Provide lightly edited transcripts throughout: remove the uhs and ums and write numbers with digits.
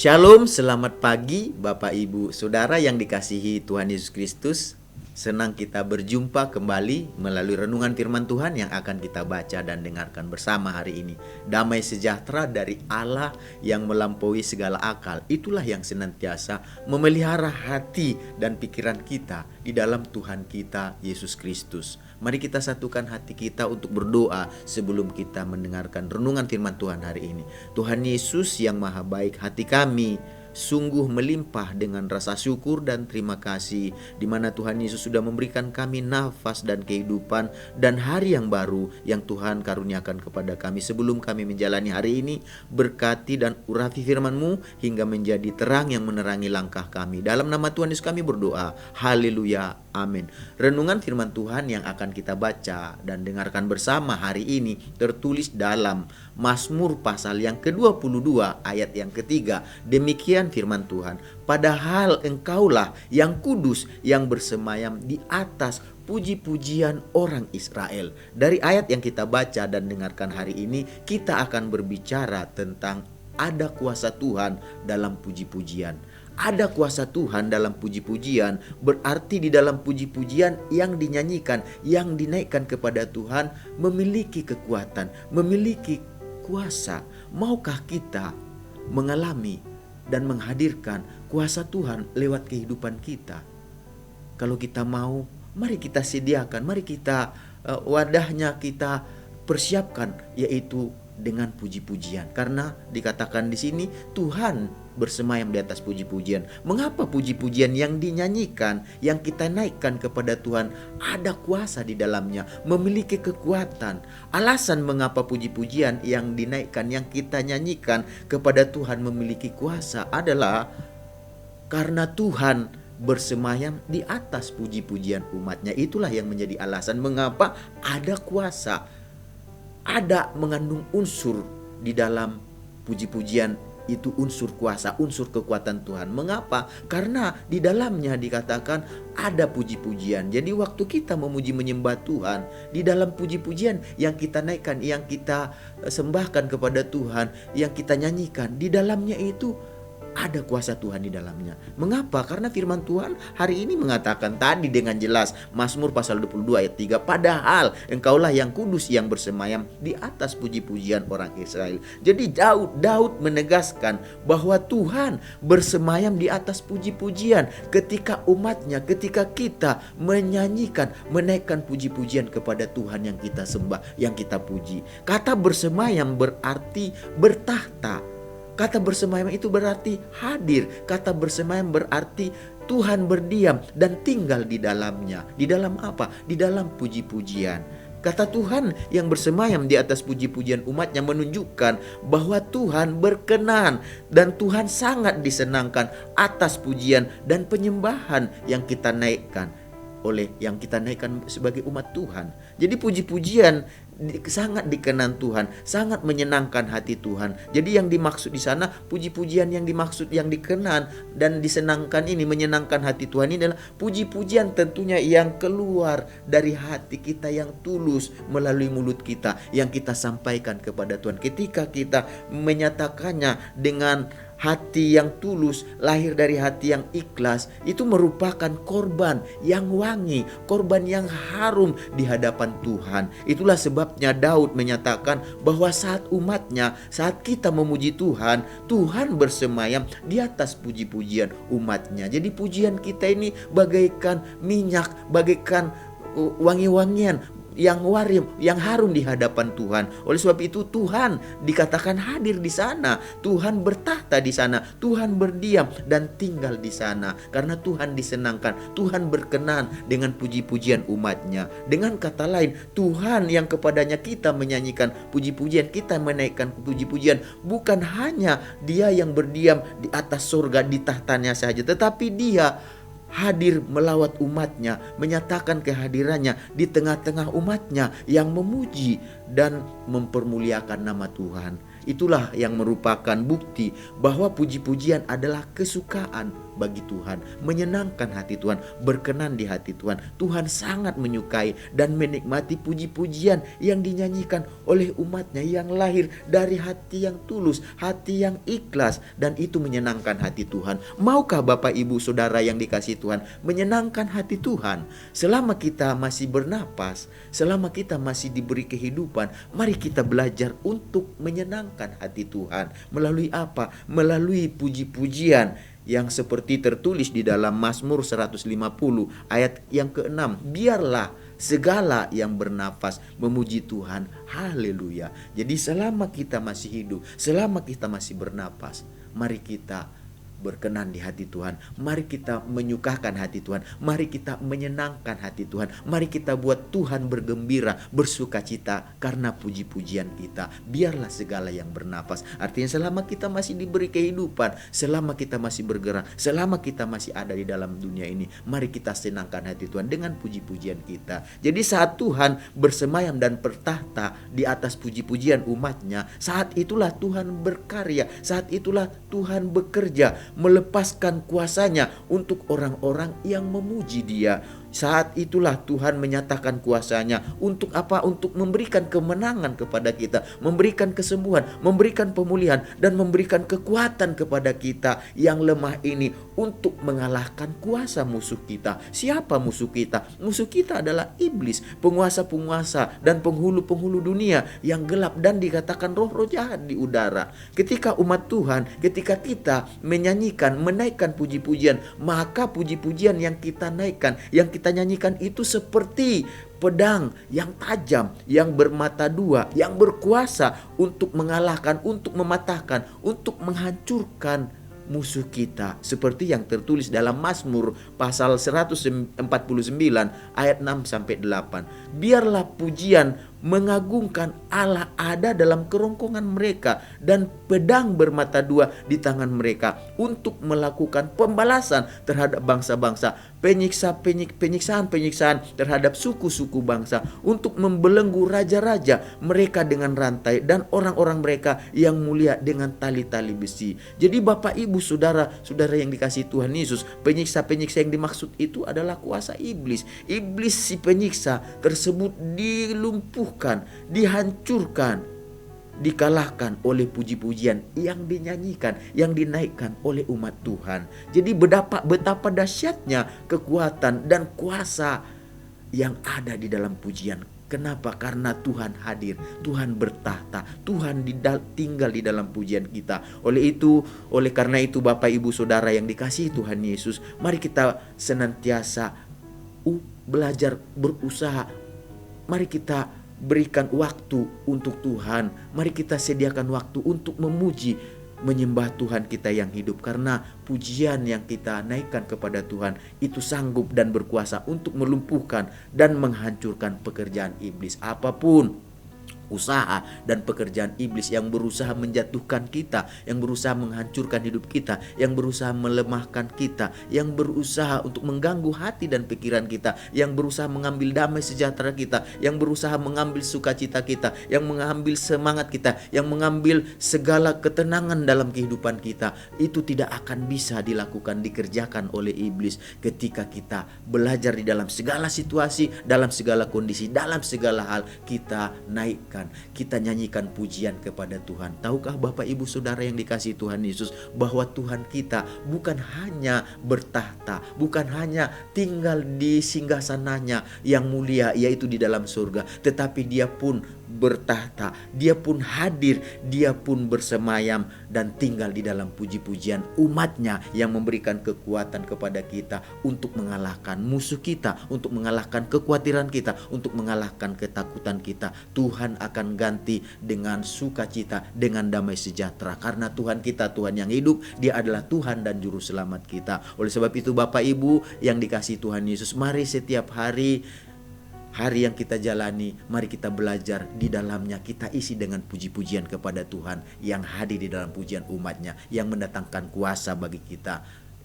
Shalom, selamat pagi Bapak Ibu Saudara yang dikasihi Tuhan Yesus Kristus. Senang kita berjumpa kembali melalui renungan firman Tuhan yang akan kita baca dan dengarkan bersama hari ini. Damai sejahtera dari Allah yang melampaui segala akal, itulah yang senantiasa memelihara hati dan pikiran kita di dalam Tuhan kita Yesus Kristus. Mari kita satukan hati kita untuk berdoa sebelum kita mendengarkan renungan firman Tuhan hari ini. Tuhan Yesus yang maha baik, hati kami sungguh melimpah dengan rasa syukur dan terima kasih, di mana Tuhan Yesus sudah memberikan kami nafas dan kehidupan dan hari yang baru yang Tuhan karuniakan kepada kami. Sebelum kami menjalani hari ini, berkati dan urapi firman-Mu hingga menjadi terang yang menerangi langkah kami. Dalam nama Tuhan Yesus kami berdoa. Haleluya. Amin. Renungan firman Tuhan yang akan kita baca dan dengarkan bersama hari ini tertulis dalam Mazmur pasal yang ke-22 ayat yang ketiga. Demikian firman Tuhan, padahal engkaulah yang kudus yang bersemayam di atas puji-pujian orang Israel. Dari ayat yang kita baca dan dengarkan hari ini, kita akan berbicara tentang ada kuasa Tuhan dalam puji-pujian. Ada kuasa Tuhan dalam puji-pujian, berarti di dalam puji-pujian yang dinyanyikan, yang dinaikkan kepada Tuhan memiliki kekuatan, memiliki kuasa. Maukah kita mengalami dan menghadirkan kuasa Tuhan lewat kehidupan kita? Kalau kita mau, mari kita sediakan, mari kita wadahnya kita persiapkan, yaitu dengan puji-pujian. Karena dikatakan di sini Tuhan bersemayam di atas puji-pujian. Mengapa puji-pujian yang dinyanyikan, yang kita naikkan kepada Tuhan ada kuasa di dalamnya, memiliki kekuatan? Alasan mengapa puji-pujian yang dinaikkan, yang kita nyanyikan kepada Tuhan memiliki kuasa adalah karena Tuhan bersemayam di atas puji-pujian umatnya. Itulah yang menjadi alasan mengapa ada kuasa, ada mengandung unsur di dalam puji-pujian itu, unsur kuasa, unsur kekuatan Tuhan. Mengapa? Karena di dalamnya dikatakan ada puji-pujian. Jadi waktu kita memuji menyembah Tuhan, di dalam puji-pujian yang kita naikkan, yang kita sembahkan kepada Tuhan, yang kita nyanyikan, di dalamnya itu ada kuasa Tuhan di dalamnya. Mengapa? Karena firman Tuhan hari ini mengatakan tadi dengan jelas, Mazmur pasal 22 ayat 3, padahal engkaulah yang kudus yang bersemayam di atas puji-pujian orang Israel. Jadi Daud menegaskan bahwa Tuhan bersemayam di atas puji-pujian ketika umatnya, ketika kita menyanyikan, menaikkan puji-pujian kepada Tuhan yang kita sembah, yang kita puji. Kata bersemayam berarti bertahta. Kata bersemayam itu berarti hadir. Kata bersemayam berarti Tuhan berdiam dan tinggal di dalamnya. Di dalam apa? Di dalam puji-pujian. Kata Tuhan yang bersemayam di atas puji-pujian umatnya menunjukkan bahwa Tuhan berkenan dan Tuhan sangat disenangkan atas pujian dan penyembahan yang kita naikkan sebagai umat Tuhan. Jadi puji-pujian sangat dikenan Tuhan, sangat menyenangkan hati Tuhan. Jadi yang dimaksud di sana, puji-pujian yang dimaksud, yang dikenan dan disenangkan ini, menyenangkan hati Tuhan ini adalah puji-pujian tentunya yang keluar dari hati kita yang tulus melalui mulut kita, yang kita sampaikan kepada Tuhan. Ketika kita menyatakannya dengan hati yang tulus, lahir dari hati yang ikhlas, itu merupakan korban yang wangi, korban yang harum di hadapan Tuhan. Itulah sebabnya Daud menyatakan bahwa saat umatnya, saat kita memuji Tuhan, Tuhan bersemayam di atas puji-pujian umatnya. Jadi pujian kita ini bagaikan minyak, bagaikan wangi-wangian yang warim, yang harum di hadapan Tuhan. Oleh sebab itu Tuhan dikatakan hadir di sana, Tuhan bertahta di sana, Tuhan berdiam dan tinggal di sana. Karena Tuhan disenangkan, Tuhan berkenan dengan puji-pujian umatnya. Dengan kata lain, Tuhan yang kepadanya kita menyanyikan puji-pujian, kita menaikkan puji-pujian, bukan hanya Dia yang berdiam di atas surga di tahtanya saja, tetapi Dia hadir melawat umatnya, menyatakan kehadirannya di tengah-tengah umatnya yang memuji dan mempermuliakan nama Tuhan. Itulah yang merupakan bukti bahwa puji-pujian adalah kesukaan bagi Tuhan, menyenangkan hati Tuhan, berkenan di hati Tuhan. Tuhan sangat menyukai dan menikmati puji-pujian yang dinyanyikan oleh umatnya yang lahir dari hati yang tulus, hati yang ikhlas, dan itu menyenangkan hati Tuhan. Maukah Bapak Ibu Saudara yang dikasihi Tuhan menyenangkan hati Tuhan? Selama kita masih bernapas, selama kita masih diberi kehidupan, mari kita belajar untuk menyenangkan hati Tuhan. Melalui apa? Melalui puji-pujian yang seperti tertulis di dalam Mazmur 150 ayat yang ke-6. Biarlah segala yang bernafas memuji Tuhan. Haleluya. Jadi selama kita masih hidup, selama kita masih bernapas, mari kita berkenan di hati Tuhan. Mari kita menyukakan hati Tuhan. Mari kita menyenangkan hati Tuhan. Mari kita buat Tuhan bergembira, bersuka cita karena puji-pujian kita. Biarlah segala yang bernafas. Artinya selama kita masih diberi kehidupan, selama kita masih bergerak, selama kita masih ada di dalam dunia ini, mari kita senangkan hati Tuhan dengan puji-pujian kita. Jadi saat Tuhan bersemayam dan bertahta di atas puji-pujian umatnya, saat itulah Tuhan berkarya, saat itulah Tuhan bekerja, melepaskan kuasanya untuk orang-orang yang memuji Dia. Saat itulah Tuhan menyatakan kuasanya untuk apa? Untuk memberikan kemenangan kepada kita, memberikan kesembuhan, memberikan pemulihan, dan memberikan kekuatan kepada kita yang lemah ini untuk mengalahkan kuasa musuh kita. Siapa musuh kita? Musuh kita adalah iblis, penguasa-penguasa dan penghulu-penghulu dunia yang gelap dan dikatakan roh-roh jahat di udara. Ketika umat Tuhan, ketika kita menyanyikan, menaikkan puji-pujian, maka puji-pujian yang kita naikkan, yang kita nyanyikan itu seperti pedang yang tajam, yang bermata dua, yang berkuasa untuk mengalahkan, untuk mematahkan, untuk menghancurkan musuh kita, seperti yang tertulis dalam Mazmur pasal 149 ayat 6 sampai 8. Biarlah pujian mengagungkan Allah ada dalam kerongkongan mereka, dan pedang bermata dua di tangan mereka untuk melakukan pembalasan terhadap bangsa-bangsa, penyiksaan terhadap suku-suku bangsa, untuk membelenggu raja-raja mereka dengan rantai dan orang-orang mereka yang mulia dengan tali-tali besi. Jadi Bapak Ibu Saudara-saudara yang dikasihi Tuhan Yesus, penyiksa-penyiksa yang dimaksud itu adalah kuasa iblis. Iblis si penyiksa tersebut dilumpuhkan, dihancurkan, dikalahkan oleh puji-pujian yang dinyanyikan, yang dinaikkan oleh umat Tuhan. Jadi betapa dahsyatnya kekuatan dan kuasa yang ada di dalam pujian. Kenapa? Karena Tuhan hadir, Tuhan bertahta, Tuhan tinggal di dalam pujian kita. Oleh karena itu Bapak Ibu Saudara yang dikasihi Tuhan Yesus, mari kita senantiasa belajar, berusaha. Mari kita berikan waktu untuk Tuhan. Mari kita sediakan waktu untuk memuji, menyembah Tuhan kita yang hidup. Karena pujian yang kita naikkan kepada Tuhan itu sanggup dan berkuasa untuk melumpuhkan dan menghancurkan pekerjaan iblis. Apapun usaha dan pekerjaan iblis yang berusaha menjatuhkan kita, yang berusaha menghancurkan hidup kita, yang berusaha melemahkan kita, yang berusaha untuk mengganggu hati dan pikiran kita, yang berusaha mengambil damai sejahtera kita, yang berusaha mengambil sukacita kita, yang mengambil semangat kita, yang mengambil segala ketenangan dalam kehidupan kita, itu tidak akan bisa dikerjakan oleh iblis ketika kita belajar di dalam segala situasi, dalam segala kondisi, dalam segala hal kita naikkan, kita nyanyikan pujian kepada Tuhan. Tahukah Bapak Ibu Saudara yang dikasihi Tuhan Yesus, bahwa Tuhan kita bukan hanya bertahta, bukan hanya tinggal di singgasananya yang mulia, yaitu di dalam surga, tetapi Dia pun bertahta, Dia pun hadir, Dia pun bersemayam dan tinggal di dalam puji-pujian umatnya, yang memberikan kekuatan kepada kita untuk mengalahkan musuh kita, untuk mengalahkan kekhawatiran kita, untuk mengalahkan ketakutan kita. Tuhan akan ganti dengan sukacita, dengan damai sejahtera, karena Tuhan kita Tuhan yang hidup, Dia adalah Tuhan dan Juru Selamat kita. Oleh sebab itu Bapak Ibu yang dikasihi Tuhan Yesus, mari setiap hari yang kita jalani, mari kita belajar di dalamnya, kita isi dengan puji-pujian kepada Tuhan yang hadir di dalam pujian umatnya, yang mendatangkan kuasa bagi kita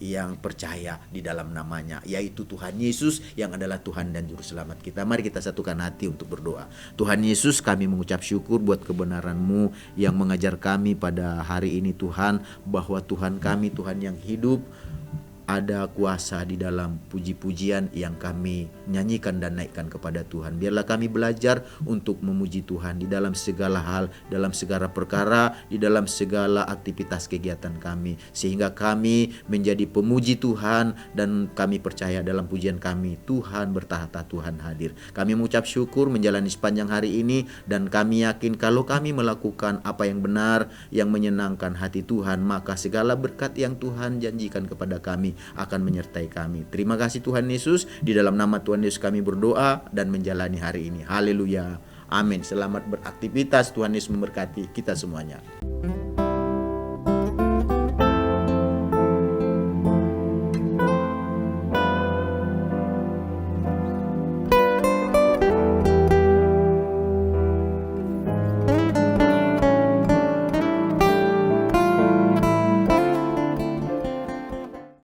yang percaya di dalam namanya, yaitu Tuhan Yesus yang adalah Tuhan dan Juru Selamat kita. Mari kita satukan hati untuk berdoa. Tuhan Yesus, kami mengucap syukur buat kebenaran-Mu yang mengajar kami pada hari ini Tuhan, bahwa Tuhan kami Tuhan yang hidup, ada kuasa di dalam puji-pujian yang kami nyanyikan dan naikkan kepada Tuhan. Biarlah kami belajar untuk memuji Tuhan di dalam segala hal, dalam segala perkara, di dalam segala aktivitas kegiatan kami, sehingga kami menjadi pemuji Tuhan, dan kami percaya dalam pujian kami Tuhan bertahta, Tuhan hadir. Kami mengucap syukur menjalani sepanjang hari ini, dan kami yakin kalau kami melakukan apa yang benar, yang menyenangkan hati Tuhan, maka segala berkat yang Tuhan janjikan kepada kami akan menyertai kami. Terima kasih Tuhan Yesus, di dalam nama Tuhan Yesus kami berdoa dan menjalani hari ini. Haleluya. Amin. Selamat beraktivitas. Tuhan Yesus memberkati kita semuanya.